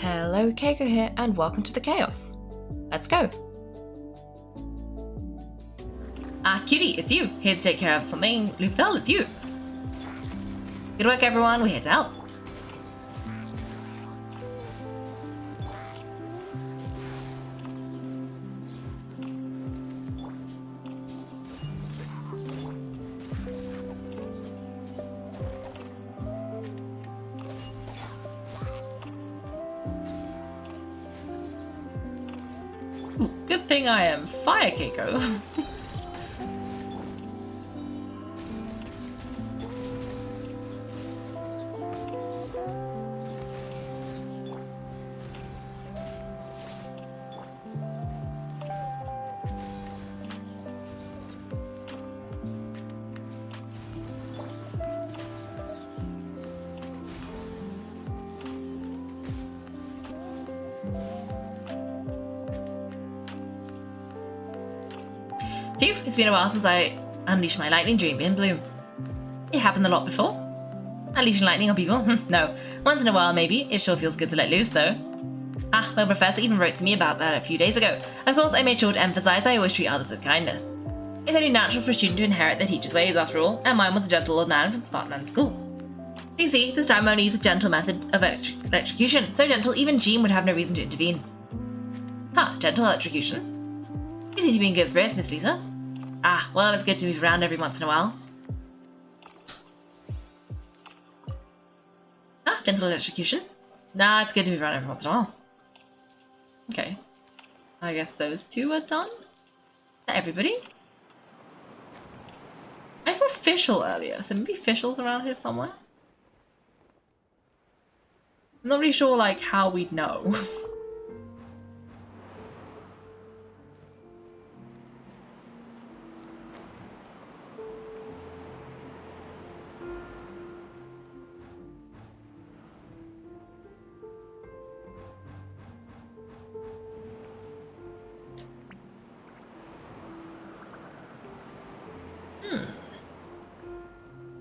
Hello, Kaiko here, and welcome to the chaos. Let's go. Cutie, it's you. Here to take care of something. Lupel, it's you. Good work, everyone. We're here to help. Ooh, good thing I am Fire Kaiko. Phew, it's been a while since I unleashed my lightning during Wind Bloom. It happened a lot before. Unleashing lightning on people? No. Once in a while, maybe. It sure feels good to let loose, though. My professor even wrote to me about that a few days ago. Of course, I made sure to emphasize I always treat others with kindness. It's only natural for a student to inherit their teacher's ways, after all, and mine was a gentle old man from Spartan school. You see, this time I only used a gentle method of electrocution. So gentle, even Jean would have no reason to intervene. Gentle electrocution? You seem to be in good spirits, Miss Lisa. Well, it's good to move around every once in a while. Gentle electrocution? Nah, it's good to move around every once in a while. Okay. I guess those two are done? Is that everybody? I saw Fischl earlier, so maybe Fischl's around here somewhere? I'm not really sure, like, how we'd know.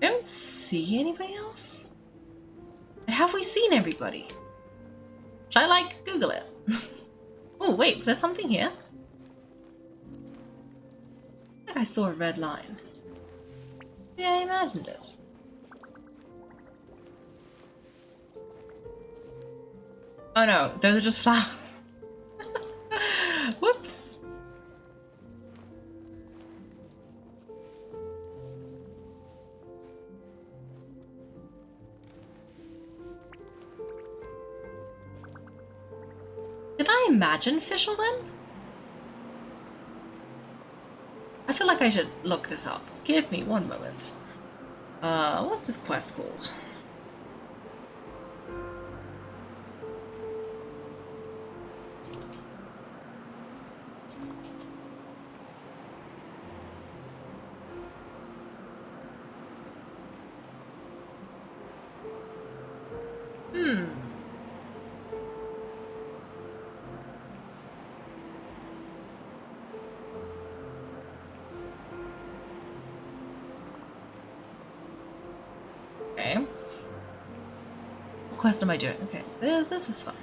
I don't see anybody else. Have we seen everybody? Should I, like, Google it? Oh, wait, was there something here? I think I saw a red line. Yeah, I imagined it. Oh no, those are just flowers. Whoops. Did I imagine Fischl then? I feel like I should look this up. Give me one moment. What's this quest called? Okay. What quest am I doing? Okay, this is fun.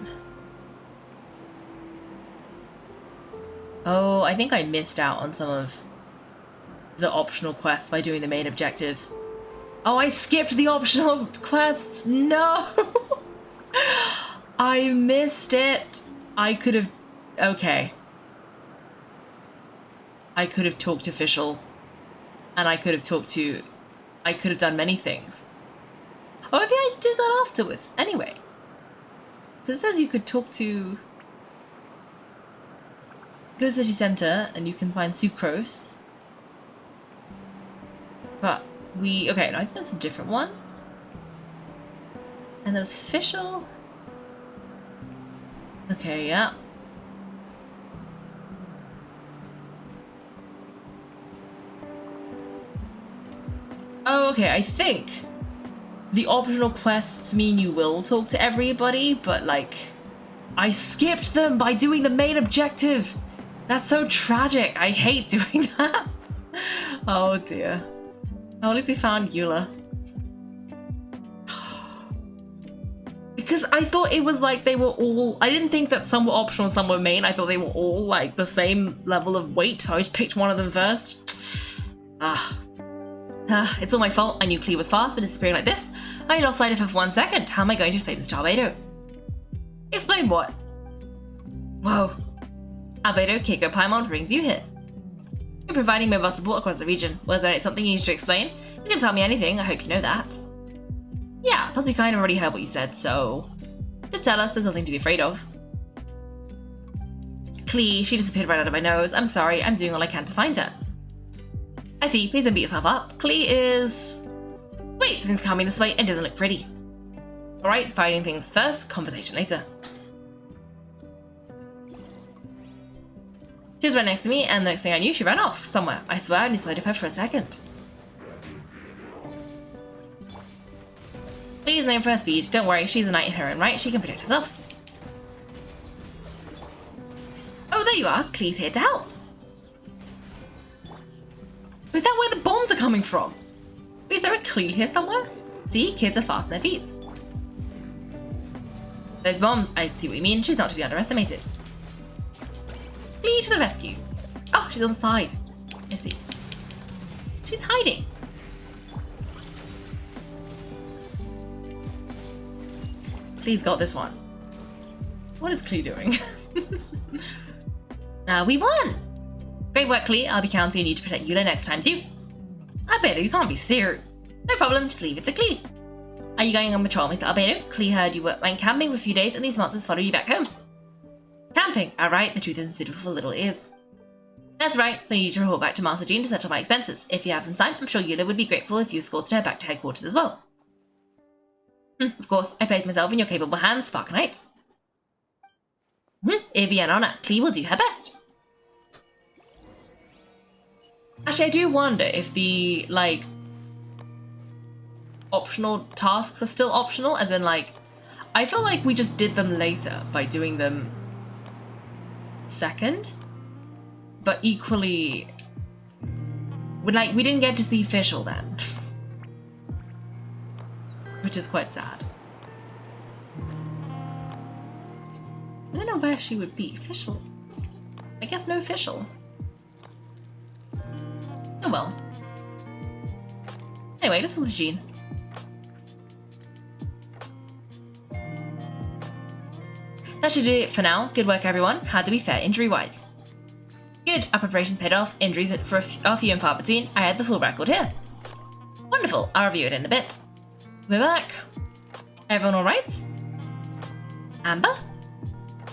Oh, I think I missed out on some of the optional quests by doing the main objective. Oh, I skipped the optional quests! No! I missed it! I could have... Okay. I could have talked to Fischl. And I could have talked to... I could have done many things. Or maybe I did that afterwards. Anyway. Because it says you could talk to... Go to the city centre and you can find Sucrose. But we... Okay, no, I think that's a different one. And there was Fischl. Okay, yeah. Oh, okay, I think the optional quests mean you will talk to everybody, but like, I skipped them by doing the main objective. That's so tragic. I hate doing that. Oh dear. At least we found Eula. Because I thought it was like they were all... I didn't think that some were optional and some were main. I thought they were all like the same level of weight, so I just picked one of them first. It's all my fault. I knew Klee was fast, but disappearing like this. I lost sight of her for 1 second. How am I going to explain this to Albedo? Explain what? Whoa. Albedo, Kaiko, Paimon brings you here. You're providing mobile support across the region. Was there something you need to explain? You can tell me anything. I hope you know that. Yeah, plus we kind of already heard what you said, so... Just tell us, there's nothing to be afraid of. Klee, she disappeared right out of my nose. I'm sorry, I'm doing all I can to find her. I see, please don't beat yourself up. Klee is... Wait, something's coming this way and doesn't look pretty. Alright, fighting things first, conversation later. She was right next to me, and the next thing I knew, she ran off somewhere. I swear I only sight of her for a second. Please known for her speed. Don't worry, she's a knight in her own right. She can protect herself. Oh, there you are. Klee's here to help. Is that where the bombs are coming from? Is there a Klee here somewhere? See, kids are fast on their feet. Those bombs, I see what you mean. She's not to be underestimated. Klee to the rescue. Oh, she's on the side. I see. She's hiding. Klee's got this one. What is Klee doing? We won! Great work, Klee. I'll be counting on you to protect Eula next time too. Albedo, you can't be serious. No problem, just leave it to Klee. Are you going on patrol, Mr. Albedo? Klee heard you went camping for a few days and these monsters followed you back home. Camping? Alright, the truth isn't suitable for little ears. That's right, so you need to report back to Master Jean to settle my expenses. If you have some time, I'm sure Eula would be grateful if you escorted her back to headquarters as well. Of course, I place myself in your capable hands, Spark Knight. It'd be an honor. Klee will do her best. Actually, I do wonder if the, like, optional tasks are still optional, as in, like, I feel like we just did them later by doing them second, but equally, we didn't get to see Fischl then, which is quite sad. I don't know where she would be. Fischl? I guess no Fischl. Oh well. Anyway, let's go to Jean. That should do it for now. Good work, everyone. How'd they be fair injury-wise? Good. Our preparations paid off. Injuries are few and far between. I had the full record here. Wonderful. I'll review it in a bit. We're back. Everyone alright? Amber?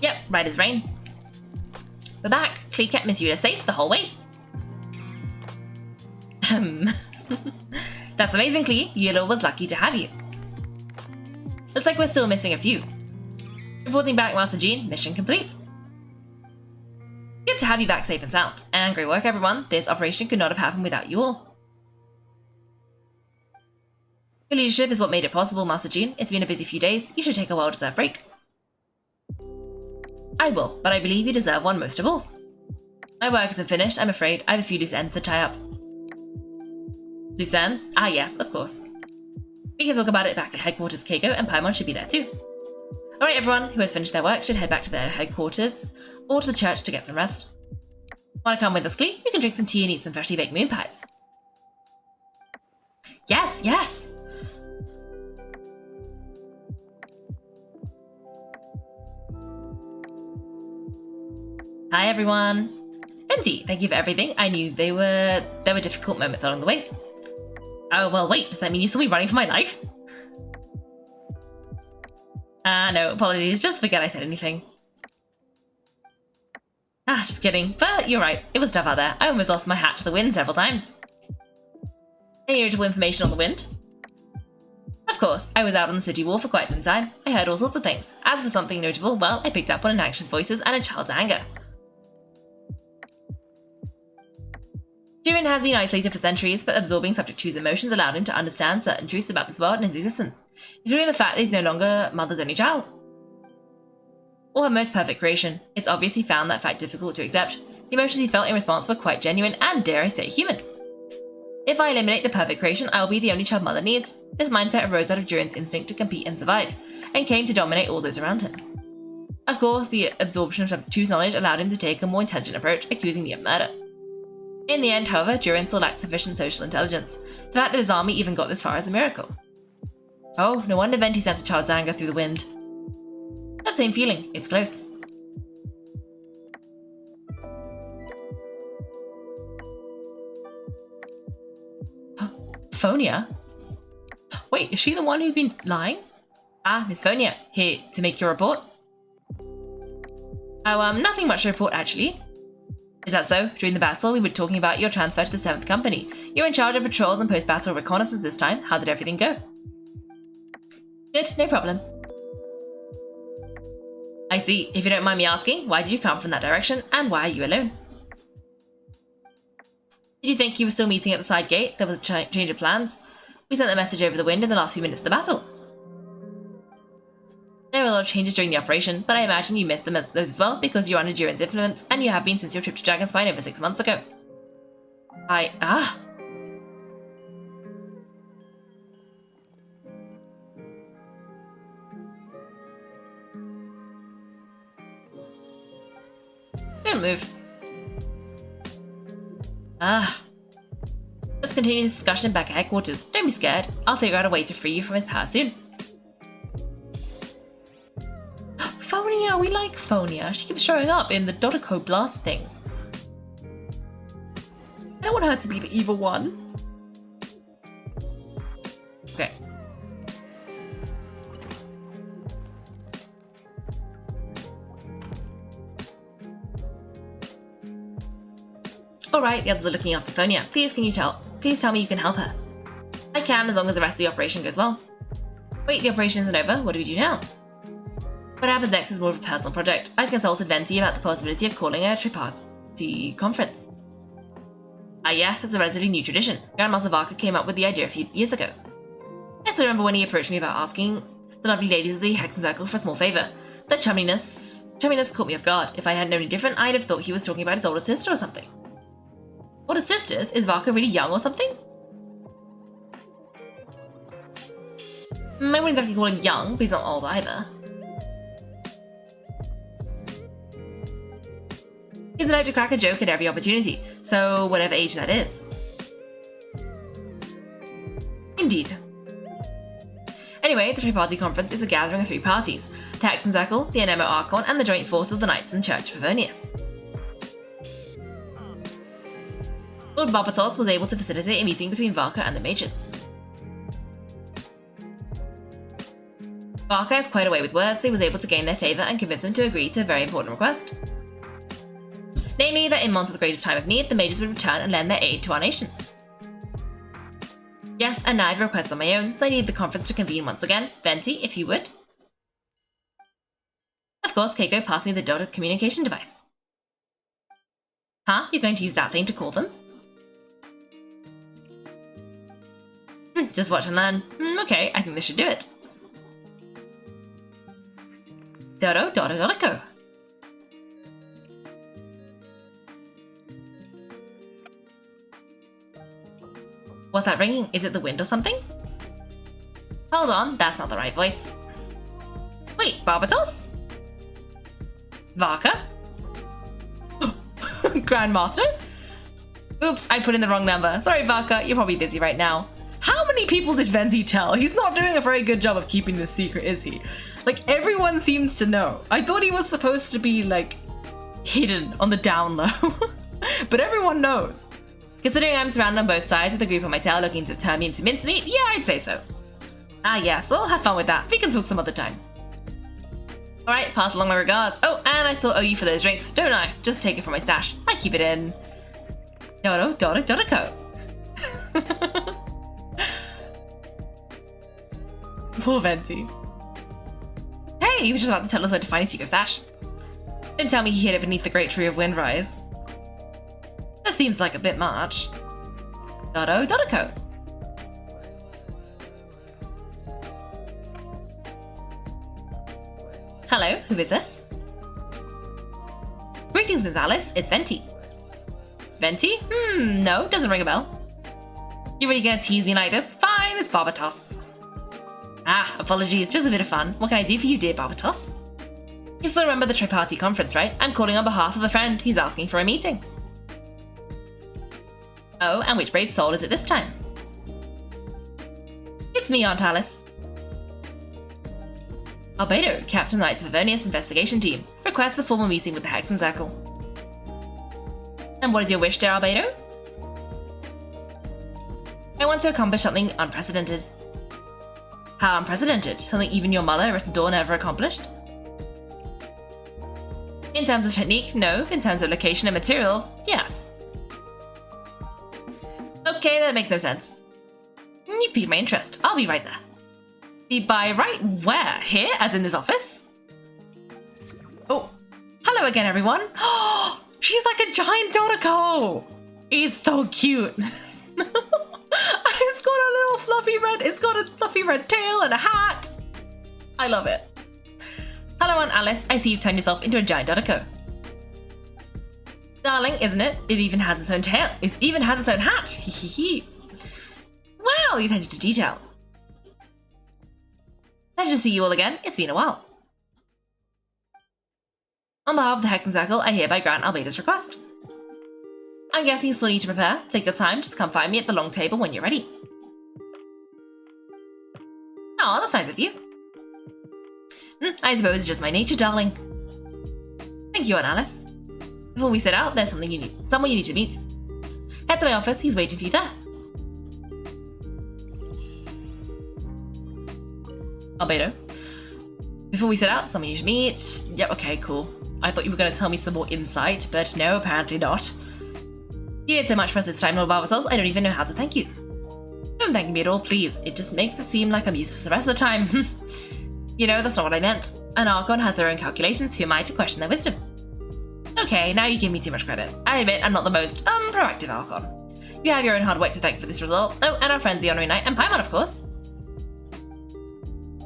Yep, right as rain. We're back. Klee kept Miss Eula safe the whole way. That's amazing, Klee. Eula was lucky to have you. Looks like we're still missing a few. Reporting back, Master Jean. Mission complete. Good to have you back safe and sound. And great work, everyone. This operation could not have happened without you all. Your leadership is what made it possible, Master Jean. It's been a busy few days. You should take a well-deserved break. I will, but I believe you deserve one most of all. My work isn't finished, I'm afraid. I have a few loose ends to tie up. Loose ends? Ah yes, of course. We can talk about it back at headquarters. Kaiko and Paimon should be there too. Alright, everyone who has finished their work should head back to their headquarters or to the church to get some rest. Wanna come with us, Klee? We can drink some tea and eat some freshly baked moon pies. Yes, yes! Hi everyone! Benty, thank you for everything. I knew there were difficult moments along the way. Oh, well wait, does that mean you saw me running for my life? No, apologies, just forget I said anything. Just kidding, but you're right, it was tough out there. I almost lost my hat to the wind several times. Any notable information on the wind? Of course, I was out on the city wall for quite some time. I heard all sorts of things. As for something notable, well, I picked up on anxious voices and a child's anger. Durin has been isolated for centuries, but absorbing Subject 2's emotions allowed him to understand certain truths about this world and his existence, including the fact that he's no longer Mother's only child. Or her most perfect creation. It's obvious he found that fact difficult to accept. The emotions he felt in response were quite genuine and, dare I say, human. If I eliminate the perfect creation, I will be the only child Mother needs. This mindset arose out of Durin's instinct to compete and survive, and came to dominate all those around him. Of course, the absorption of Tu's knowledge allowed him to take a more intelligent approach, accusing me of murder. In the end, however, Durin still lacked sufficient social intelligence. The fact that his army even got this far is a miracle. Oh, no wonder Venti sent a child's anger through the wind. That same feeling, it's close. Phonia? Wait, is she the one who's been lying? Ah, Miss Phonia, here to make your report. Oh, nothing much to report actually. Is that so? During the battle, we were talking about your transfer to the 7th Company. You're in charge of patrols and post-battle reconnaissance this time. How did everything go? Good, no problem. I see. If you don't mind me asking, why did you come from that direction, and why are you alone? Did you think you were still meeting at the side gate? There was a change of plans. We sent the message over the wind in the last few minutes of the battle. There were a lot of changes during the operation, but I imagine you missed those as well because you're under Durin's influence, and you have been since your trip to Dragonspine over 6 months ago. Don't move. Let's continue this discussion back at headquarters. Don't be scared. I'll figure out a way to free you from his power soon. Phonia, we like Phonia. She keeps showing up in the Dodoko blast things. I don't want her to be the evil one. Okay. Alright, the others are looking after Phonia. Please tell me you can help her. I can, as long as the rest of the operation goes well. Wait, the operation isn't over. What do we do now? What happens next is more of a personal project. I've consulted Venti about the possibility of calling a triparty conference. Yes, that's a relatively new tradition. Grandmaster Varka came up with the idea a few years ago. I still remember when he approached me about asking the lovely ladies of the Hexenzirkel for a small favour. That chumminess caught me off guard. If I had known any different, I'd have thought he was talking about his older sister or something. Older sisters? Is Varka really young or something? I wouldn't exactly call him young, but he's not old either. He's allowed to crack a joke at every opportunity, so whatever age that is. Indeed. Anyway, the Tri-Party Conference is a gathering of 3 parties: the Hexenzirkel, the Anemo Archon, and the joint force of the Knights and Church of Favonius. Lord Barbatos was able to facilitate a meeting between Varka and the mages. Varka has quite a way with words, so he was able to gain their favour and convince them to agree to a very important request. Namely, that in months of the greatest time of need, the mages would return and lend their aid to our nation. Yes, and now I have a request on my own, so I need the conference to convene once again. Venti, if you would. Of course, Kaiko passed me the dotted communication device. Huh? You're going to use that thing to call them? Just watch and learn. Okay, I think this should do it. Dodo, Dodo, Dodico. What's that ringing? Is it the wind or something? Hold on, that's not the right voice. Wait, Barbatos? Varka? Grandmaster? Oops, I put in the wrong number. Sorry, Varka, you're probably busy right now. How many people did Venti tell? He's not doing a very good job of keeping this secret, is he? Like, everyone seems to know. I thought he was supposed to be, like, hidden on the down low. But everyone knows. Considering I'm surrounded on both sides with a group on my tail looking to turn me into mincemeat, yeah, I'd say so. Yeah, so I'll have fun with that. We can talk some other time. Alright, pass along my regards. Oh, and I still owe you for those drinks, don't I? Just take it from my stash. I keep it in. Dodo, Dodo, Dodico. Poor Venti. Hey, he was just about to tell us where to find his secret stash. Didn't tell me he hid it beneath the great tree of Windrise. That seems like a bit much. Dodo, Dodico. Hello, who is this? Greetings, Miss Alice. It's Venti. Venti? No, doesn't ring a bell. You really gonna tease me like this? Fine, it's Barbatos. Ah, apologies, just a bit of fun. What can I do for you, dear Barbatos? You still remember the tri-party conference, right? I'm calling on behalf of a friend. He's asking for a meeting. Oh, and which brave soul is it this time? It's me, Aunt Alice. Albedo, Captain Knight's Favonius investigation team, requests a formal meeting with the Hexenzirkel. And what is your wish, dear Albedo? I want to accomplish something unprecedented. How unprecedented? Something even your mother, Written Dawn, never accomplished? In terms of technique, no. In terms of location and materials, yes. Okay, that makes no sense. You've piqued my interest. I'll be right there. Be by right where? Here? As in this office? Oh, hello again, everyone. Oh, she's like a giant Dodoko. He's so cute. It's got a little fluffy red tail and a hat. I love it. Hello, Aunt Alice. I see you've turned yourself into a giant Dodoko. Darling, isn't it? It even has its own tail. It even has its own hat. Wow, you've attention to detail. Pleasure to see you all again. It's been a while. On behalf of the Hexenzirkel, I hereby grant Albedo's request. I'm guessing you still need to prepare. Take your time, just come find me at the long table when you're ready. Oh, that's nice of you. I suppose it's just my nature, darling. Thank you, Aunt Alice. Before we set out, there's someone you need to meet. Head to my office, he's waiting for you there. Albedo. Before we set out, someone you should meet. Yep, okay, cool. I thought you were going to tell me some more insight, but no, apparently not. You did so much for us this time, Lord Barbatos, I don't even know how to thank you. Don't thank me at all, please. It just makes it seem like I'm useless the rest of the time. You know, that's not what I meant. An Archon has their own calculations, who am I to question their wisdom? Okay, now you give me too much credit. I admit I'm not the most, proactive Archon. You have your own hard work to thank for this result. Oh, and our friends the Honorary Knight and Paimon, of course.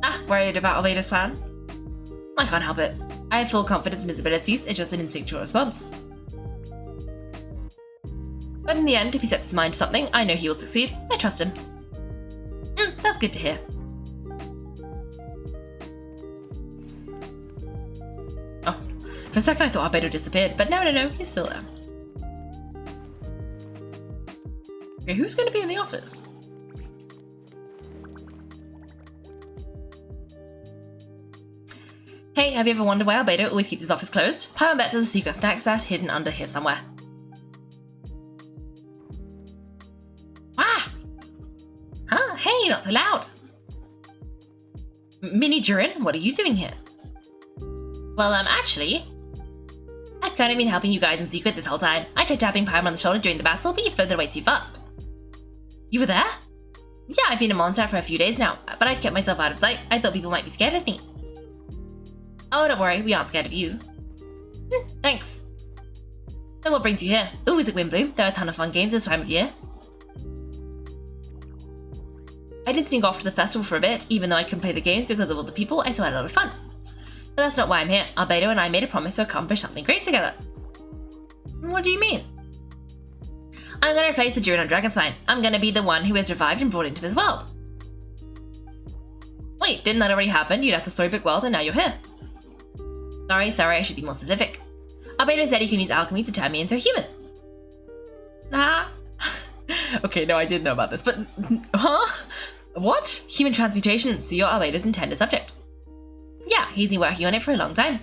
Ah, worried about Albedo's plan? I can't help it. I have full confidence in his abilities, it's just an instinctual response. But in the end, if he sets his mind to something, I know he will succeed. I trust him. That's good to hear. Oh, for a second I thought Albedo disappeared, but no, he's still there. Okay, who's going to be in the office? Hey, have you ever wondered why Albedo always keeps his office closed? Paimon bets there's a secret snack stash hidden under here somewhere. Ah! Huh? Hey, not so loud! Mini Durin, what are you doing here? Well, actually, I've kind of been helping you guys in secret this whole time. I tried tapping Paimon on the shoulder during the battle, but you floated away too fast. You were there? Yeah, I've been a monster for a few days now, but I've kept myself out of sight. I thought people might be scared of me. Oh, don't worry, we aren't scared of you. Thanks. So what brings you here? Ooh, is it Windbloom? There are a ton of fun games this time of year. I did sneak off to the festival for a bit, even though I couldn't play the games because of all the people, I still had a lot of fun. But that's not why I'm here. Albedo and I made a promise to accomplish something great together. What do you mean? I'm going to replace the Durin on Dragonspine. I'm going to be the one who is revived and brought into this world. Wait, didn't that already happen? You left the storybook world and now you're here. Sorry, I should be more specific. Albedo said he can use alchemy to turn me into a human. Okay, no, I did know about this, but... Huh? What? Human transmutation, so you're Albedo's intended subject. Yeah, he's been working on it for a long time.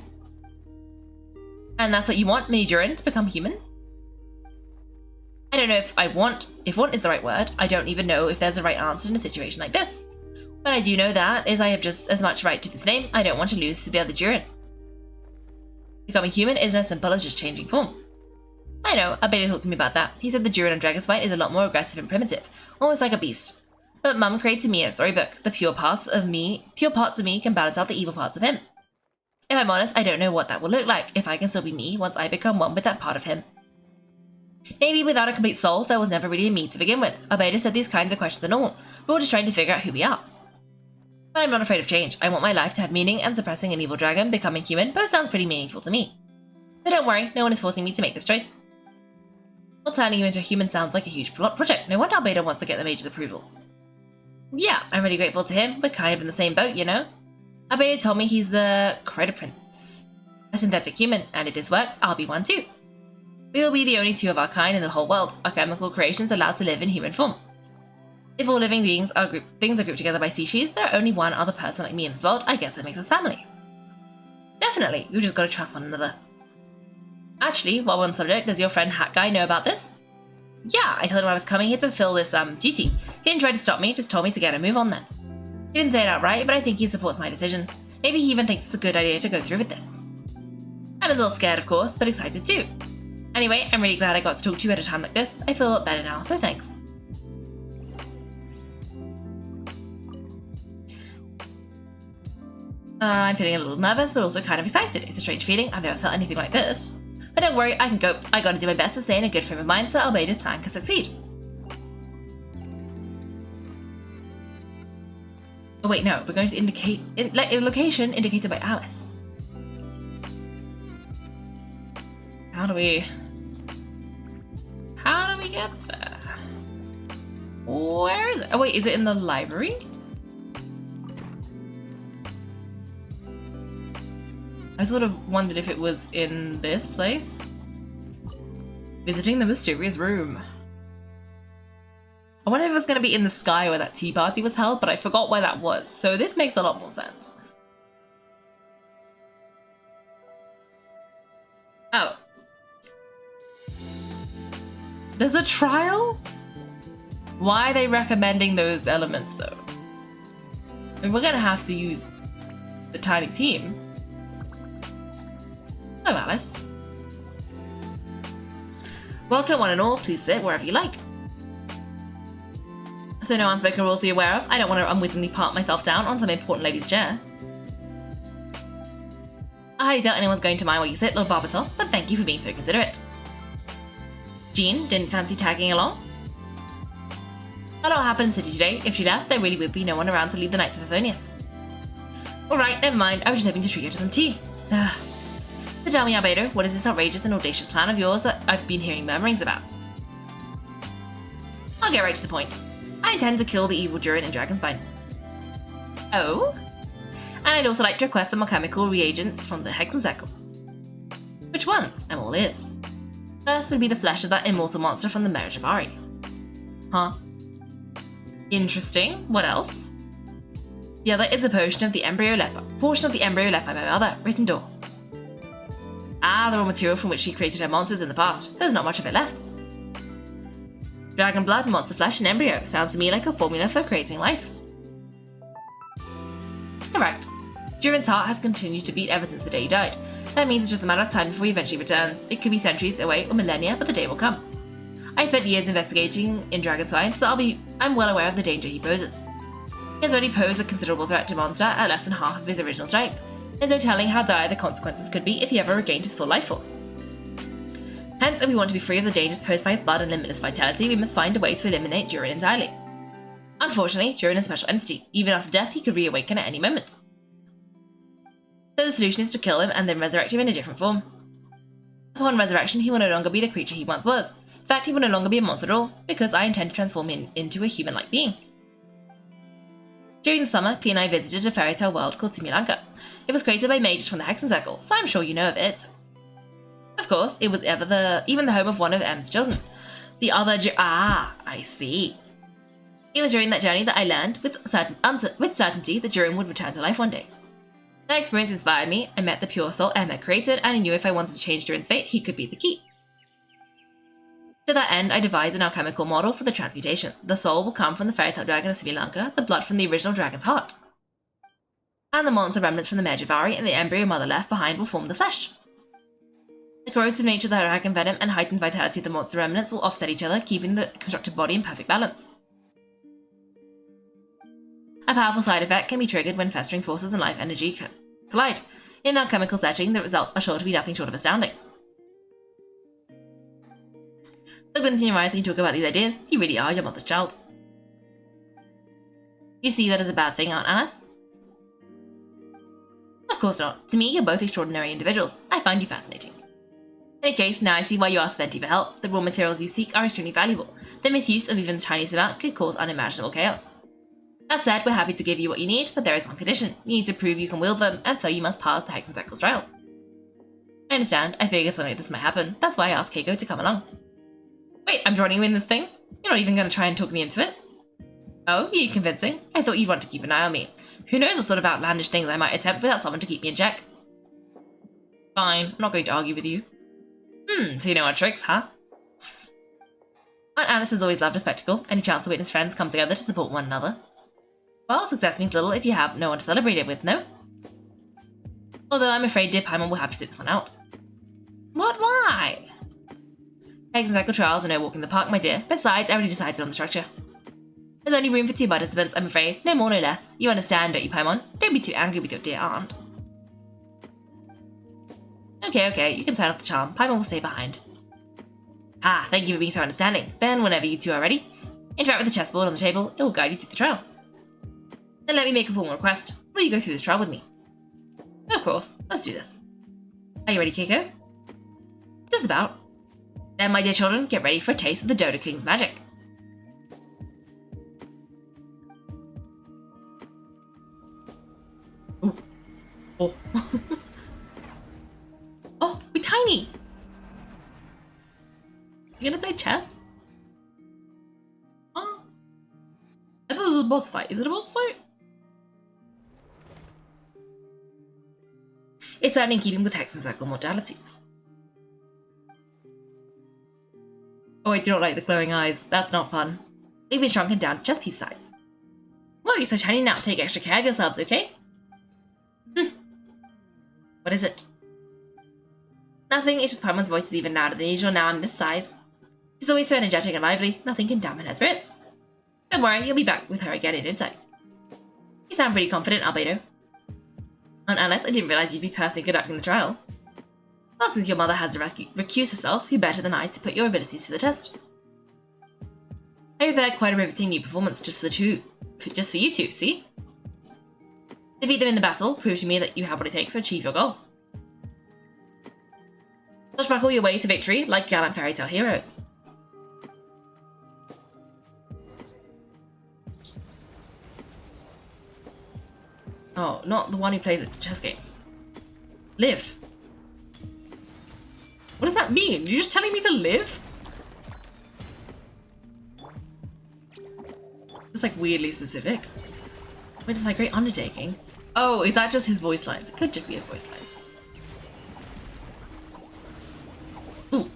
And that's what you want, Mini Durin, to become human? I don't know if want is the right word. I don't even know if there's a right answer in a situation like this. But I do know that, as I have just as much right to this name, I don't want to lose to the other Durin. Becoming human isn't as simple as just changing form. I know, Albedo talked to me about that. He said the Durin on Dragonspine is a lot more aggressive and primitive, almost like a beast. But Mum created me a storybook. The pure parts of me can balance out the evil parts of him. If I'm honest, I don't know what that will look like, if I can still be me once I become one with that part of him. Maybe without a complete soul, there was never really a me to begin with. Albedo said these kinds of questions are normal. We're all just trying to figure out who we are. But I'm not afraid of change. I want my life to have meaning, and suppressing an evil dragon, becoming human, both sounds pretty meaningful to me. So don't worry, no one is forcing me to make this choice. Well, turning you into a human sounds like a huge project. No wonder Albedo wants to get the Mage's approval. Yeah, I'm really grateful to him. We're kind of in the same boat, you know? Albedo told me he's the Credit Prince. A synthetic human, and if this works, I'll be one too. We will be the only two of our kind in the whole world, our chemical creations allowed to live in human form. If all living things are grouped together by species, there are only one other person like me in this world, I guess that makes us family. Definitely, we've just got to trust one another. Actually, while we're on subject, does your friend Hat Guy know about this? Yeah, I told him I was coming here to fill this duty. He didn't try to stop me, just told me to get a move on then. He didn't say it outright, but I think he supports my decision. Maybe he even thinks it's a good idea to go through with this. I'm a little scared, of course, but excited too. Anyway, I'm really glad I got to talk to you at a time like this. I feel a lot better now, so thanks. I'm feeling a little nervous, but also kind of excited. It's a strange feeling. I've never felt anything like this. But don't worry, I can cope. I gotta do my best to stay in a good frame of mind so Albedo's plan can succeed. Oh wait, no, we're going to indicate a location indicated by Alice. How do we get there? Where is it? Oh wait, is it in the library? I sort of wondered if it was in this place. Visiting the mysterious room. I wonder if it was going to be in the sky where that tea party was held, but I forgot where that was, so this makes a lot more sense. Oh. There's a trial? Why are they recommending those elements, though? I mean, we're going to have to use the tiny team. Hello, Alice. Welcome, one and all. Please sit wherever you like. So no unspoken rules you're aware of? I don't want to unwittingly part myself down on some important lady's chair. I highly doubt anyone's going to mind where you sit, Lord Barbatov, but thank you for being so considerate. Jean, didn't fancy tagging along? A lot happened in the city today. If she left, there really would be no one around to lead the Knights of Favonius. Alright, never mind. I was just hoping to treat you to some tea. So tell me, Albedo, what is this outrageous and audacious plan of yours that I've been hearing murmurings about? I'll get right to the point. I intend to kill the evil Durin in Dragonspine. Oh? And I'd also like to request some alchemical reagents from the Hexenzirkel. Which ones? I'm all ears. First would be the flesh of that immortal monster from the Merijavari. Huh? Interesting. What else? The other is a portion of the embryo left by my mother, written door. Ah, the raw material from which she created her monsters in the past. There's not much of it left. Dragon blood, monster flesh, and embryo. Sounds to me like a formula for creating life. Correct. Durin's heart has continued to beat ever since the day he died. That means it's just a matter of time before he eventually returns. It could be centuries away or millennia, but the day will come. I spent years investigating in dragon science, so I'm well aware of the danger he poses. He has already posed a considerable threat to Monster at less than half of his original strength. There's no telling how dire the consequences could be if he ever regained his full life force. Hence, if we want to be free of the dangers posed by his blood and limitless vitality, we must find a way to eliminate Durin entirely. Unfortunately, Durin is a special entity. Even after death, he could reawaken at any moment. So the solution is to kill him and then resurrect him in a different form. Upon resurrection, he will no longer be the creature he once was. In fact, he will no longer be a monster at all, because I intend to transform him into a human-like being. During the summer, Clea and I visited a fairy tale world called Simulanka. It was created by mages from the Hexenzirkel, so I'm sure you know of it. Of course, it was even the home of one of M's children. I see. It was during that journey that I learned with certainty that Durin would return to life one day. That experience inspired me. I met the pure soul M had created, and I knew if I wanted to change Durin's fate, he could be the key. To that end, I devised an alchemical model for the transmutation. The soul will come from the fairy tale dragon of Simulanka, the blood from the original dragon's heart. And the monster remnants from the Merijavari and the embryo mother left behind will form the flesh. The corrosive nature of the dragon venom and heightened vitality of the monster remnants will offset each other, keeping the constructed body in perfect balance. A powerful side effect can be triggered when festering forces and life energy collide. In an alchemical setting, the results are sure to be nothing short of astounding. The glint in your eyes when you talk about these ideas, you really are your mother's child. You see that as a bad thing, Aunt Alice? Of course not. To me, you're both extraordinary individuals. I find you fascinating. In any case, now I see why you asked Venti for help. The raw materials you seek are extremely valuable. The misuse of even the tiniest amount could cause unimaginable chaos. That said, we're happy to give you what you need, but there is one condition. You need to prove you can wield them, and so you must pass the Hexenzirkel's trial. I understand. I figured something like this might happen. That's why I asked Kaiko to come along. Wait, I'm joining you in this thing? You're not even going to try and talk me into it? Oh, you need convincing? I thought you'd want to keep an eye on me. Who knows what sort of outlandish things I might attempt without someone to keep me in check. Fine, I'm not going to argue with you. So you know our tricks, huh? Aunt Alice has always loved a spectacle. Any chance to witness friends come together to support one another? Well, success means little if you have no one to celebrate it with, no? Although I'm afraid dear Paimon will have to sit this one out. What? Why? Hexenzirkel trials are no walk in the park, my dear. Besides, I already decided on the structure. There's only room for 2 participants, I'm afraid. No more, no less. You understand, don't you, Paimon? Don't be too angry with your dear aunt. Okay, you can turn off the charm. Paimon will stay behind. Ah, thank you for being so understanding. Then, whenever you two are ready, interact with the chessboard on the table. It will guide you through the trial. Then let me make a formal request. Will you go through this trial with me? Of course. Let's do this. Are you ready, Kaiko? Just about. Then, my dear children, get ready for a taste of the Dodo King's magic. Ooh. Oh. Oh, we're tiny! You gonna play chess? Oh. I thought this was a boss fight. Is it a boss fight? It's certainly in keeping with Hexenzirkel modalities. Oh, I do not like the glowing eyes. That's not fun. We've been shrunken down to chess piece size. Well, you're so tiny now. Take extra care of yourselves, okay? What is it? Nothing, it's just Paimon's voice is even louder than usual now I'm this size. She's always so energetic and lively, nothing can dampen her spirits. Don't worry, you'll be back with her again in no time. You sound pretty confident, Albedo. Aunt Alice, I didn't realize you'd be personally conducting the trial. Well, since your mother has to recuse herself, who better than I to put your abilities to the test? I prepared quite a riveting new performance just for you two, see? Defeat them in the battle, prove to me that you have what it takes to achieve your goal. Swashbuckle your way to victory like gallant fairy tale heroes. Oh, not the one who plays at chess games. Live. What does that mean? You're just telling me to live? It's like weirdly specific. Wait, it's like great undertaking. Oh, is that just his voice lines? It could just be his voice lines. Ooh.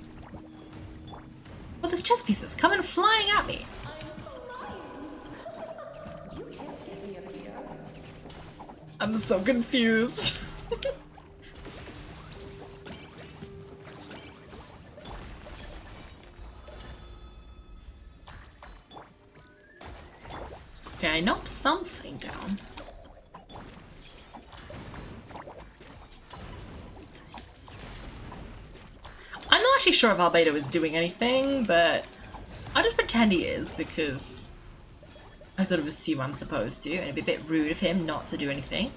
Well, there's chess pieces coming flying at me. I'm so confused. Okay, I knocked something down. I'm not actually sure if Albedo is doing anything, but I'll just pretend he is because I sort of assume I'm supposed to, and it'd be a bit rude of him not to do anything.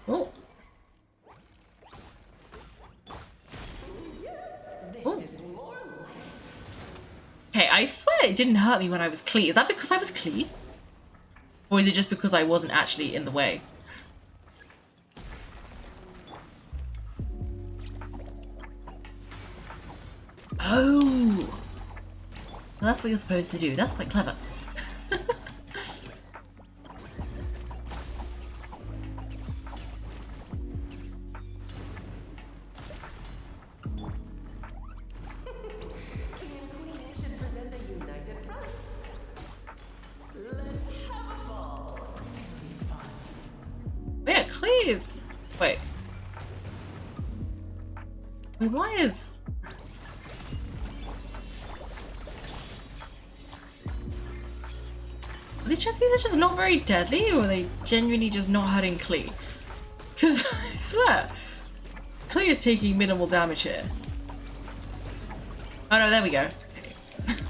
Oh. Oh. Okay, I swear it didn't hurt me when I was Klee. Is that because I was Klee? Or is it just because I wasn't actually in the way? Oh! Well, that's what you're supposed to do. That's quite clever. Please! Wait. Wait, why is... Are these chess pieces just not very deadly, or are they genuinely just not hurting Klee? Because I swear, Klee is taking minimal damage here. Oh no, there we go. Okay.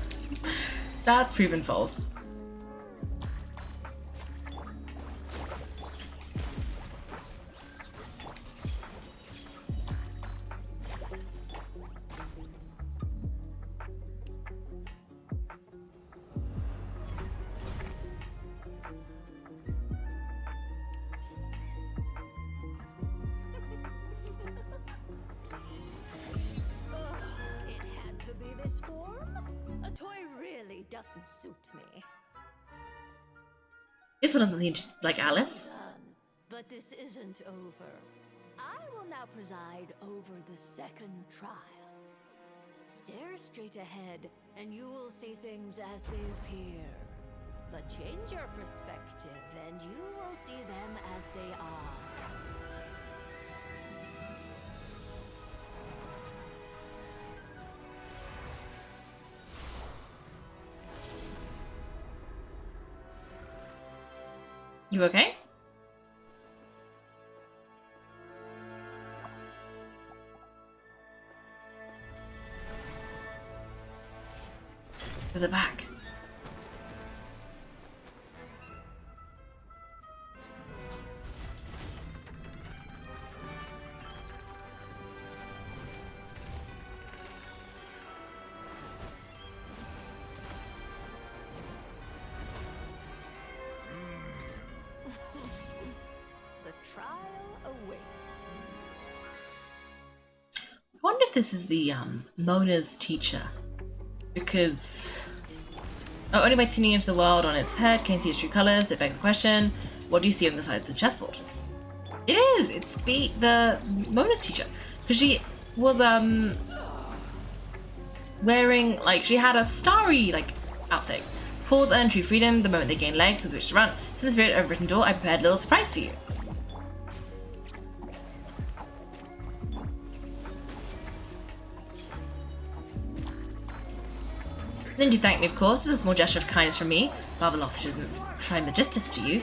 That's proven false. doesn't suit me. This one doesn't seem like Alice. But this isn't over. I will now preside over the second trial. Stare straight ahead, and you will see things as they appear. But change your perspective, and you will see them as they are. You okay? With the back. The trial awaits. I wonder if this is the Mona's teacher. Because only by tuning into the world on its head can you see its true colors. It begs the question, what do you see on the side of the chessboard? It is! It's the Mona's teacher. Because she was wearing, like, she had a starry, like, outfit. Fools earn true freedom the moment they gain legs with which to run. So in the spirit of a written door, I prepared a little surprise for you. Then you thank me, of course. It's a small gesture of kindness from me. Barbeloth isn't trying the justice to you.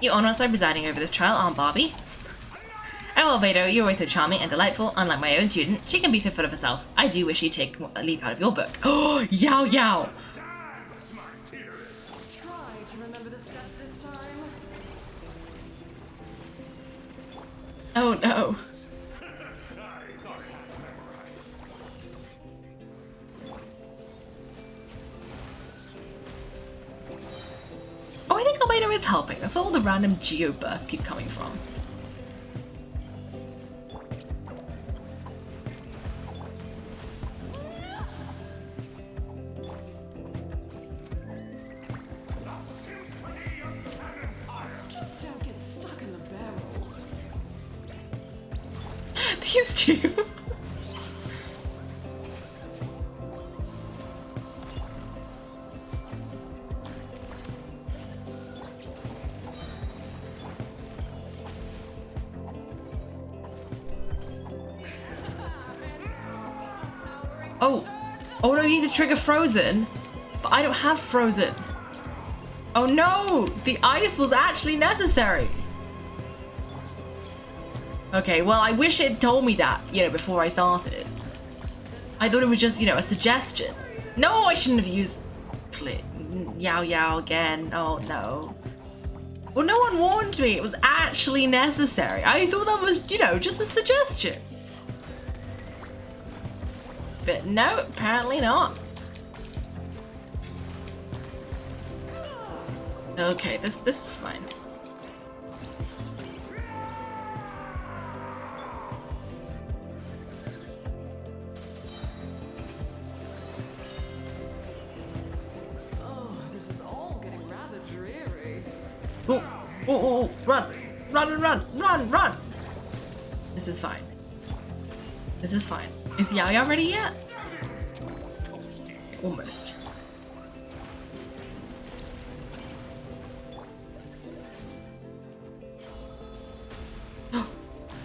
You honour us by presiding over this trial, Aunt Barbie. Oh, Albedo, you're always so charming and delightful. Unlike my own student, she can be so full of herself. I do wish you'd take a leaf out of your book. Oh, yow yow! Oh no. Oh, I think Albedo is helping. That's where all the random geo bursts keep coming from. Just don't get stuck in the barrel. These two. Oh no, you need to trigger Frozen. But I don't have Frozen. Oh no, the ice was actually necessary. Okay, well, I wish it told me that, before I started. I thought it was just, a suggestion. No, I shouldn't have used Yow Yow again. Oh, no. Well, no one warned me. It was actually necessary. I thought that was, just a suggestion. But no, apparently not. Okay, this is fine. Oh, run! Run! This is fine. This is fine. Is Yao Yao ready yet? Almost.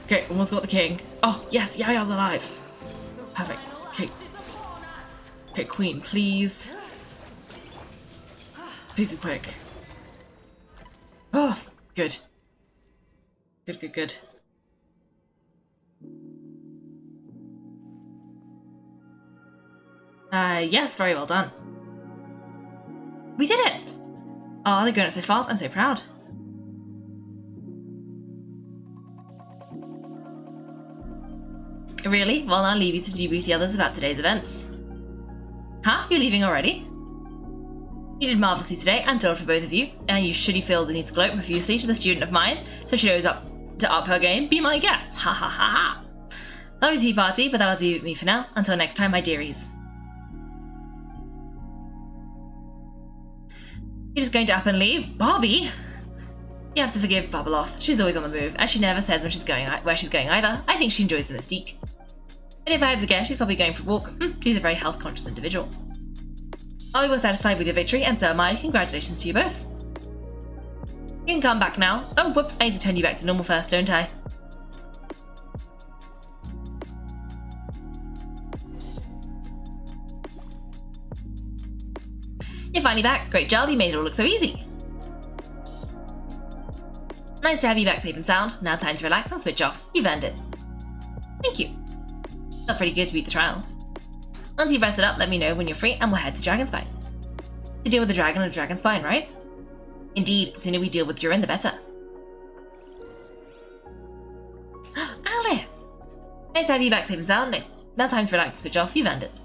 Okay, almost got the king. Oh, yes, Yao Yao's alive. Perfect. Okay. Okay, queen, please. Please be quick. Oh, good. Good. Yes, very well done. We did it! Oh, they're going up so fast. I'm so proud. Really? Well, I'll leave you to debrief the others about today's events. Huh? You're leaving already? You did marvellously today. I'm thrilled for both of you. And you should feel the need to gloat profusely to the student of mine, so she knows up to up her game. Be my guest. Ha ha ha ha. Lovely tea party, but that'll do me for now. Until next time, my dearies. You're just going to up and leave? Barbie? You have to forgive Babeloth. She's always on the move, and she never says when she's going where she's going either. I think she enjoys the mystique. And if I had to guess, she's probably going for a walk. She's a very health-conscious individual. I'll be well satisfied with your victory, and so am I. Congratulations to you both. You can come back now. Oh, whoops, I need to turn you back to normal first, don't I? You're finally back. Great job, you made it all look so easy. Nice to have you back safe and sound. Now time to relax and switch off. You've earned it. Thank you. Felt pretty good to beat the trial. Once you've rested up, let me know when you're free and we'll head to Dragonspine. To deal with the dragon of Dragonspine, right? Indeed, the sooner we deal with Durin, the better. Alice! Nice to have you back safe and sound. Now time to relax and switch off. You've earned it.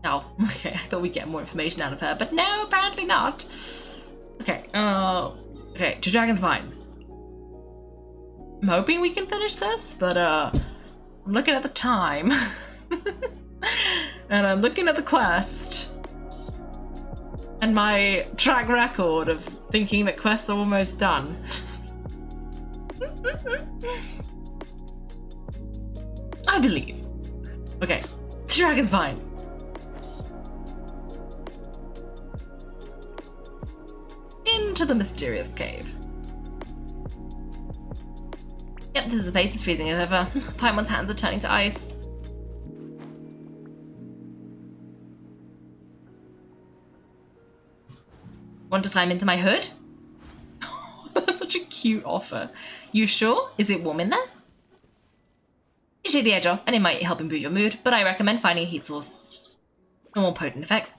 Oh, okay, I thought we'd get more information out of her, but no, apparently not. Okay, okay, to Dragonspine. I'm hoping we can finish this, but I'm looking at the time. And I'm looking at the quest. And my track record of thinking that quests are almost done. I believe. Okay, to Dragonspine. Into the mysterious cave. Yep, this is the place. It's freezing as ever. Paimon's hands are turning to ice. Want to climb into my hood? That's such a cute offer. You sure? Is it warm in there? You take the edge off and it might help improve your mood, but I recommend finding a heat source for more potent effect.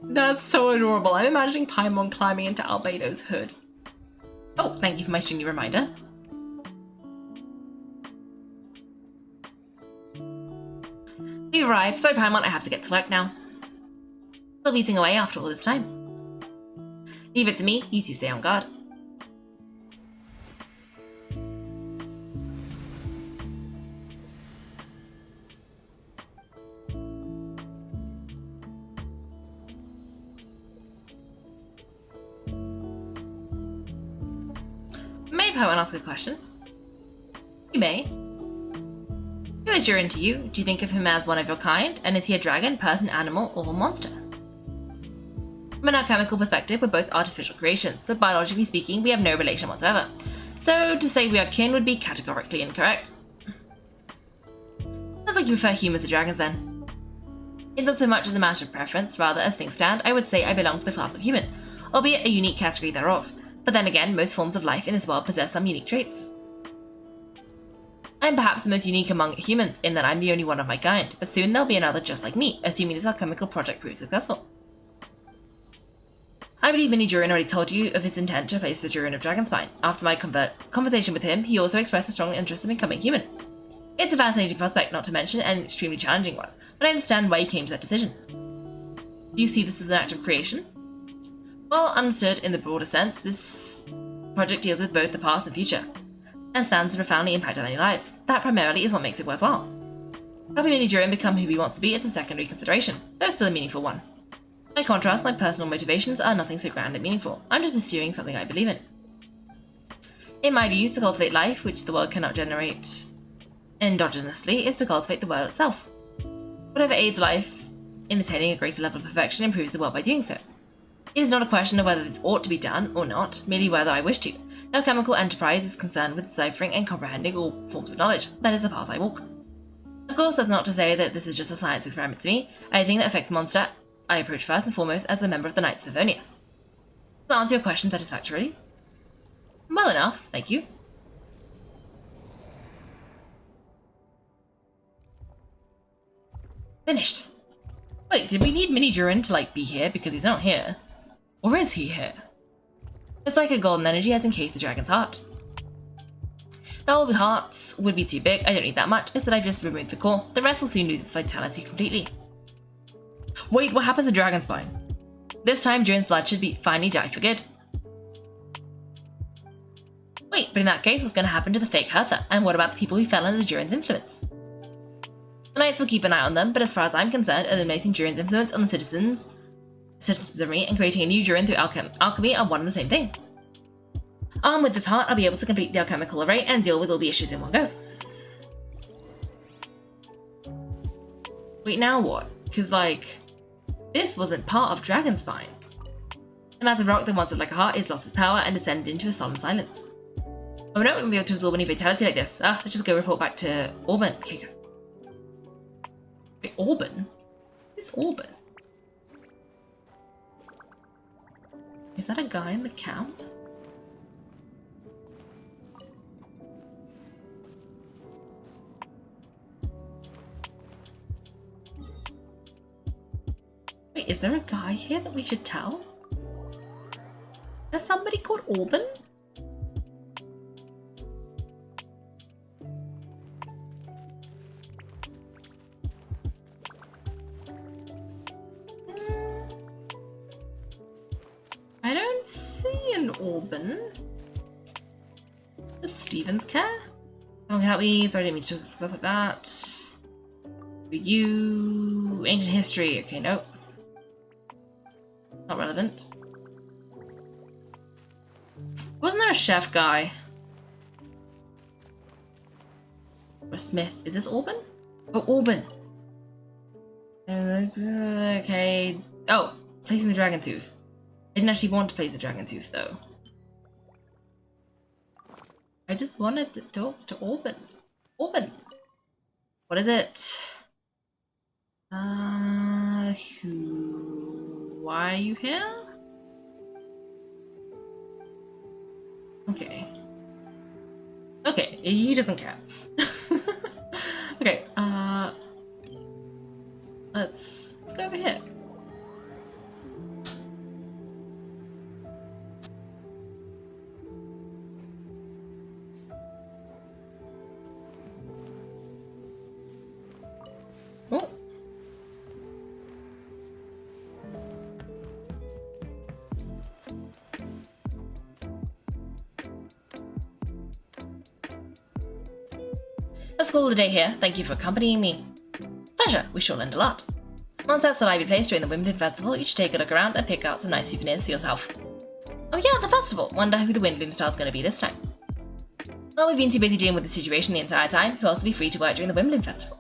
That's so adorable. I'm imagining Paimon climbing into Albedo's hood. Oh, thank you for my stringy reminder. We've arrived. Sorry, Paimon, I have to get to work now. Still beating away after all this time. Leave it to me. You two stay on guard. May Paimon ask a question? You may. Who is Durin to you? Do you think of him as one of your kind? And is he a dragon, person, animal, or monster? From an alchemical perspective, we're both artificial creations, but biologically speaking, we have no relation whatsoever. So to say we are kin would be categorically incorrect. Sounds like you prefer humans to dragons then. It's not so much as a matter of preference, rather as things stand, I would say I belong to the class of human, albeit a unique category thereof. But then again, most forms of life in this world possess some unique traits. I am perhaps the most unique among humans in that I'm the only one of my kind, but soon there'll be another just like me, assuming this alchemical project proves successful. I believe Mini Durin already told you of his intent to replace the Durin of Dragonspine. After my conversation with him, he also expressed a strong interest in becoming human. It's a fascinating prospect, not to mention an extremely challenging one, but I understand why he came to that decision. Do you see this as an act of creation? Well understood in the broader sense, this project deals with both the past and future, and stands to profoundly impact our many lives. That primarily is what makes it worthwhile. Helping Mini Durin become who he wants to be is a secondary consideration, though still a meaningful one. By contrast, my personal motivations are nothing so grand and meaningful. I'm just pursuing something I believe in. In my view, to cultivate life, which the world cannot generate endogenously, is to cultivate the world itself. Whatever aids life in attaining a greater level of perfection improves the world by doing so. It is not a question of whether this ought to be done or not, merely whether I wish to. No chemical enterprise is concerned with deciphering and comprehending all forms of knowledge. That is the path I walk. Of course, that's not to say that this is just a science experiment to me. Anything that affects Monster, I approach first and foremost as a member of the Knights of Favonius. Does that answer your question satisfactorily? Well enough, thank you. Finished. Wait, did we need Mini Durin to, be here because he's not here? Or is he here? Just like a golden energy has encased the dragon's heart. The whole hearts would be too big, I don't need that much, instead I just removed the core. The rest will soon lose its vitality completely. Wait, what happens to Dragonspine? This time Durin's blood should finally die for good. Wait, but in that case, what's going to happen to the fake Hertha? And what about the people who fell under Durin's influence? The Knights will keep an eye on them, but as far as I'm concerned, eliminating Durin's influence on the citizenry and creating a new Durin through alchemy are one and the same thing. Armed with this heart, I'll be able to complete the alchemical array and deal with all the issues in one go. Wait, now what? Because, like, this wasn't part of Dragonspine. The massive rock that once looked like a heart has lost its power and descended into a solemn silence. Oh no, we won't be able to absorb any vitality like this. Let's just go report back to Auburn, Kaiko. Wait, Auburn? Who's Auburn? Is that a guy in the camp? Wait, is there a guy here that we should tell? There's somebody called Auburn? I don't see an Auburn. Does Stevens care? How long can help me? Sorry, I didn't mean to talk stuff like that. You ancient history. Okay, nope. Not relevant. Wasn't there a chef guy? Or Smith? Is this Auburn? Oh, Auburn. Okay. Oh, placing the dragon tooth. I didn't actually want to place the dragon tooth though. I just wanted to talk to Auburn. Auburn. What is it? Why are you here? Okay. Okay, he doesn't care. Okay, let's go over here. Oh. Let's call it a day here. Thank you for accompanying me. Pleasure, we shall learn a lot. Once that's the lively place during the Wimbledon Festival, you should take a look around and pick out some nice souvenirs for yourself. Oh yeah, the festival! Wonder who the Windbloom Star's gonna be this time. Well, we've been too busy dealing with the situation the entire time, who else will be free to work during the Wimbledon Festival?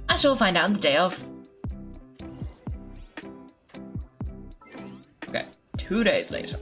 I shall find out on the day of. Okay, 2 days later.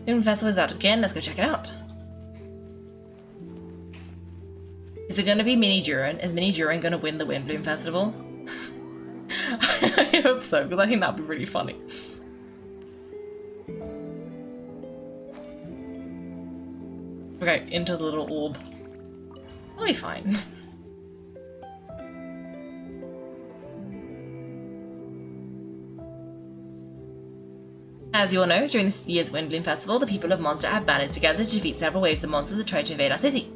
The festival is about to begin. Let's go check it out. Is it going to be Mini Durin? Is Mini Durin going to win the Windbloom Festival? I hope so, because I think that'd be really funny. Okay, into the little orb. That'll be fine. As you all know, during this year's Windbloom Festival, the people of Monster have banded together to defeat several waves of monsters that tried to invade our city.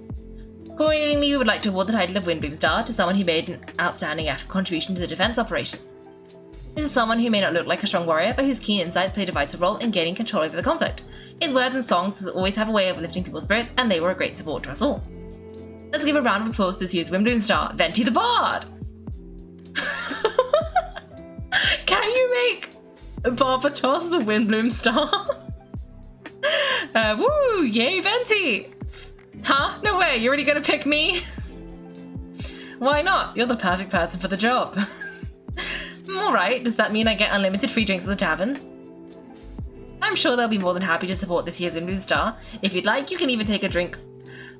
Accordingly, we would like to award the title of Windbloom Star to someone who made an outstanding contribution to the defense operation. This is someone who may not look like a strong warrior, but whose keen insights played a vital role in gaining control over the conflict. His words and songs always have a way of lifting people's spirits, and they were a great support to us all. Let's give a round of applause to this year's Windbloom Star, Venti the Bard! Can you make Barbatos the Windbloom Star? Woo! Yay, Venti! Huh? No way, you're really gonna pick me? Why not? You're the perfect person for the job. Alright, does that mean I get unlimited free drinks at the tavern? I'm sure they'll be more than happy to support this year's Windbloom Star. If you'd like, you can even take a drink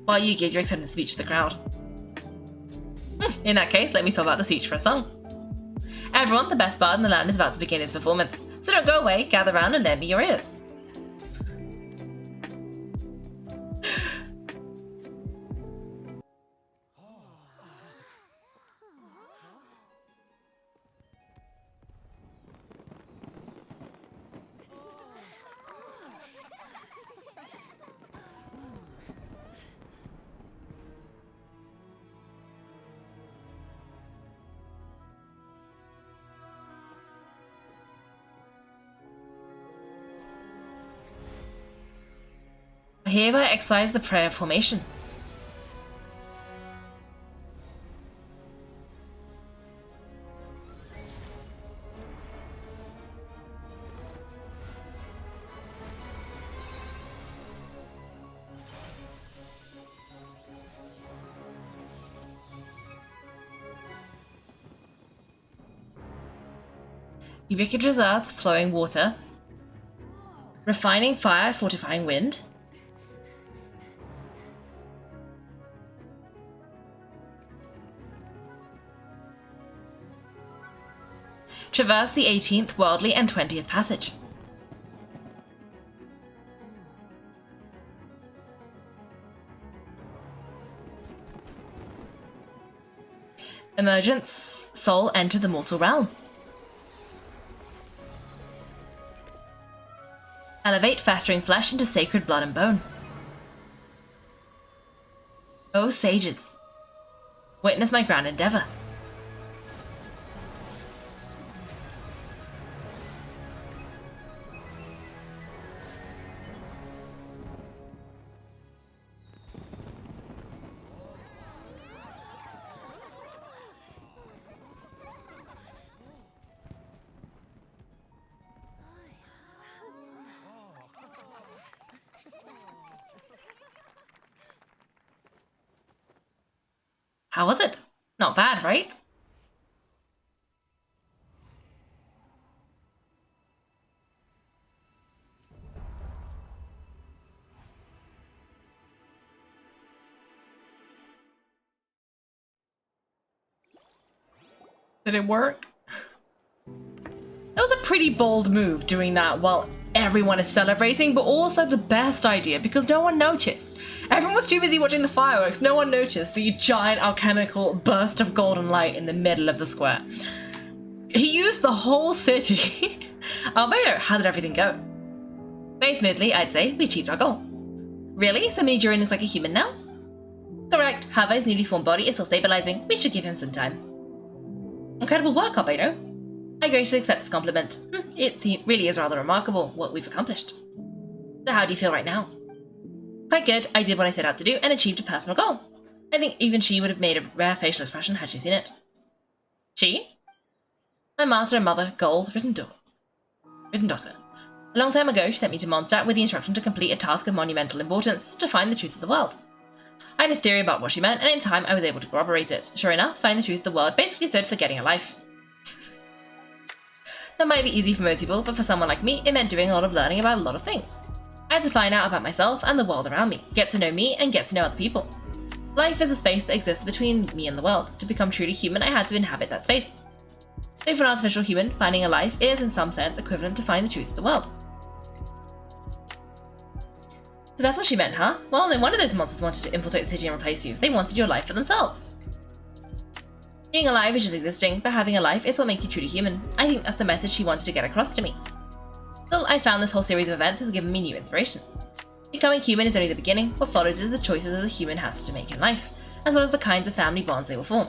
while you give your acceptance speech to the crowd. In that case, let me swap out the speech for a song. Everyone, the best bard in the land is about to begin his performance. So don't go away, gather round and lend me your ears. I hereby exercise the prayer of formation. Ubiquitous earth, flowing water. Refining fire, fortifying wind. Traverse the 18th, worldly, and 20th passage. Emergence, soul enter the mortal realm. Elevate festering flesh into sacred blood and bone. O sages, witness my grand endeavor. How was it? Not bad, right? Did it work? That was a pretty bold move, doing that while everyone is celebrating, but also the best idea because no one noticed. Everyone was too busy watching the fireworks. No one noticed the giant alchemical burst of golden light in the middle of the square. He used the whole city. Albedo, how did everything go? Very smoothly, I'd say. We achieved our goal. Really? So many Durin is like a human now? Correct. Harvey's newly formed body is still stabilizing. We should give him some time. Incredible work, Albedo. I graciously accept this compliment. It really is rather remarkable what we've accomplished. So how do you feel right now? Quite good. I did what I set out to do and achieved a personal goal. I think even she would have made a rare facial expression had she seen it. She? My master and mother, Gold's written daughter. A long time ago, she sent me to Mondstadt with the instruction to complete a task of monumental importance, to find the truth of the world. I had a theory about what she meant, and in time I was able to corroborate it. Sure enough, finding the truth of the world basically stood for getting a life. That might be easy for most people, but for someone like me, it meant doing a lot of learning about a lot of things. I had to find out about myself and the world around me, get to know me and get to know other people. Life is a space that exists between me and the world. To become truly human, I had to inhabit that space. So for an artificial human, finding a life is in some sense equivalent to finding the truth of the world. So that's what she meant, huh? Well, no wonder those monsters wanted to infiltrate the city and replace you. They wanted your life for themselves. Being alive is just existing, but having a life is what makes you truly human. I think that's the message she wanted to get across to me. Still, I found this whole series of events has given me new inspiration. Becoming human is only the beginning. What follows is the choices that the human has to make in life, as well as the kinds of family bonds they will form.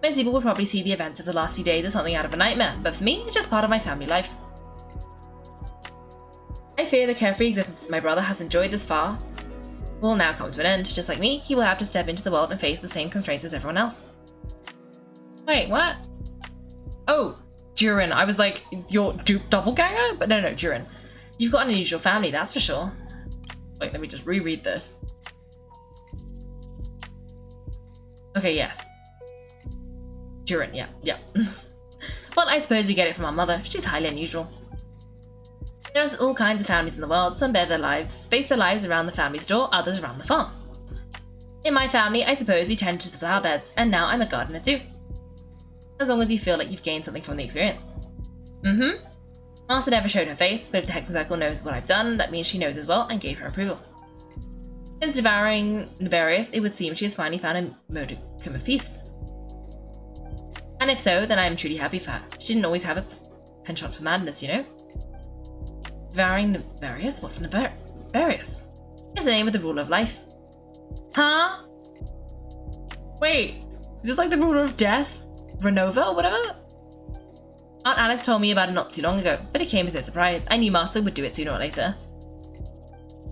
Most people will probably see the events of the last few days as something out of a nightmare, but for me, it's just part of my family life. I fear the carefree existence my brother has enjoyed this far will now come to an end. Just like me, he will have to step into the world and face the same constraints as everyone else. Wait, what? Oh, Durin. I was like, your doppelganger? But no, Durin. You've got an unusual family, that's for sure. Wait, let me just reread this. Okay, yeah. Durin, yeah. Well, I suppose we get it from our mother. She's highly unusual. There's all kinds of families in the world. Some base their lives around the family store, others around the farm. In my family, I suppose we tended to the flower beds, and now I'm a gardener too. as long as you feel like you've gained something from the experience. Master never showed her face, but if the Hexenzirkel knows what I've done, that means she knows as well and gave her approval. Since devouring Nefarious, it would seem she has finally found a modicum of peace. And if so, then I am truly happy for her. She didn't always have a penchant for madness, you know? Devouring Nefarious? What's Nefarious? It's the name of the ruler of life. Huh? Wait, is this like the ruler of death? Renova or whatever? Aunt Alice told me about it not too long ago, but it came as a surprise. I knew Master would do it sooner or later.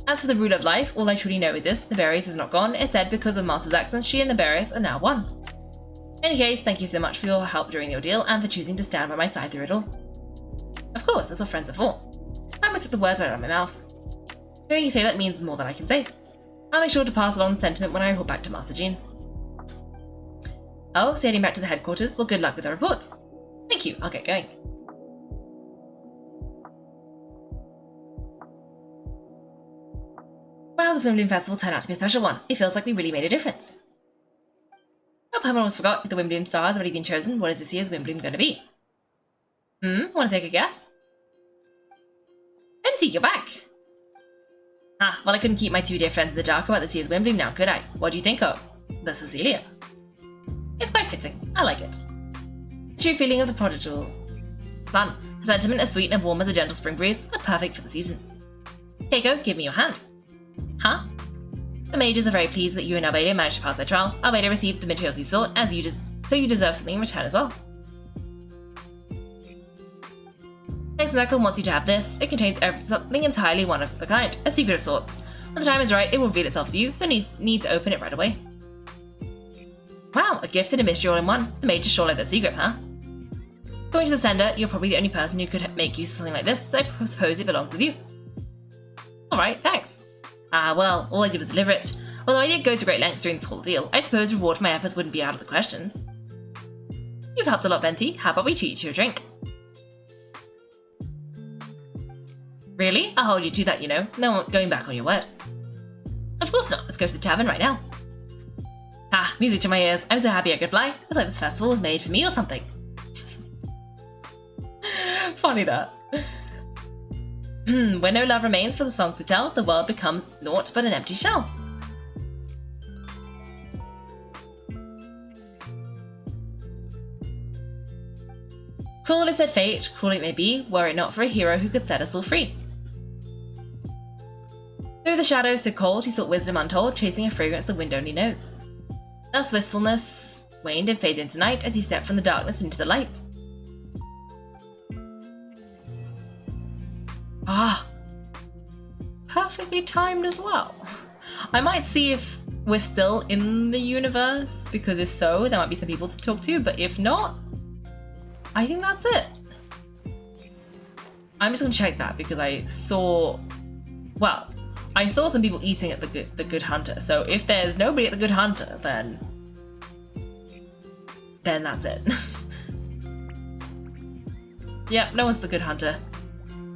As for the ruler of life, all I truly know is this: Nefarious is not gone. Instead, because of Master's actions, she and Nefarious are now one. In any case, thank you so much for your help during the ordeal and for choosing to stand by my side through it all. Of course, that's what friends are for. I almost took the words right out of my mouth. Hearing you say that means more than I can say. I'll make sure to pass along the sentiment when I report back to Master Jean. Oh, so heading back to the headquarters? Well, good luck with the reports. Thank you, I'll get going. Wow, this Wimbledon Festival turned out to be a special one. It feels like we really made a difference. Hope I almost forgot, if the Wimbledon star has already been chosen, what is this year's Wimbledon going to be? Want to take a guess? Benzie, you're back! Ah, well, I couldn't keep my two dear friends in the dark about this year's Wimbledon now, could I? What do you think of the Cecilia? It's quite fitting. I like it. The true feeling of the prodigal sun. A sentiment as sweet and warm as a gentle spring breeze are perfect for the season. Kaiko, give me your hand. Huh? The mages are very pleased that you and Albedo managed to pass their trial. Albedo received the materials you sought, so you deserve something in return as well. Hexenzirkel wants you to have this. It contains something entirely one of a kind, a secret of sorts. When the time is right, it will reveal itself to you, so need to open it right away. Wow, a gift and a mystery all in one. The mages sure like their secrets, huh? According to the sender, you're probably the only person who could make use of something like this, so I suppose it belongs with you. Alright, thanks. Ah, well, all I did was deliver it. Although I did go to great lengths during this whole deal, I suppose reward for my efforts wouldn't be out of the question. You've helped a lot, Venti. How about we treat you to a drink? Really? I'll hold you to that, you know. No one going back on your word. Of course not. Let's go to the tavern right now. Ah, music to my ears. I'm so happy I could fly. It's like this festival was made for me or something. Funny that. When no love remains for the songs to tell, the world becomes naught but an empty shell. Cruel is said fate, cruel it may be, were it not for a hero who could set us all free. Through the shadows so cold, he sought wisdom untold, chasing a fragrance the wind only knows. Thus wistfulness waned and faded into night as he stepped from the darkness into the light. Ah, perfectly timed as well. I might see if we're still in the universe, because if so, there might be some people to talk to, but if not, I think that's it. I'm just gonna check that because I saw some people eating at the Good Hunter. So if there's nobody at the Good Hunter, then that's it. Yep, no one's at the Good Hunter.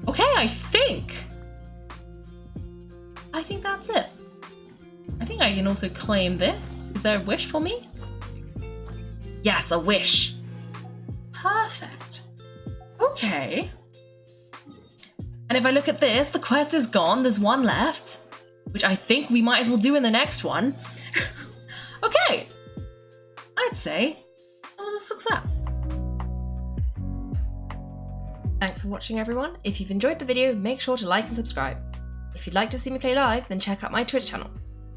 Okay, I think that's it. I think I can also claim this. Is there a wish for me? Yes, a wish. Perfect. Okay. And if I look at this, the quest is gone. There's one left, which I think we might as well do in the next one. Okay. I'd say that was a success. Thanks for watching, everyone. If you've enjoyed the video, make sure to like and subscribe. If you'd like to see me play live, then check out my Twitch channel.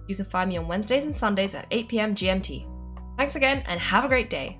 You can find me on Wednesdays and Sundays at 8 PM GMT. Thanks again, and have a great day.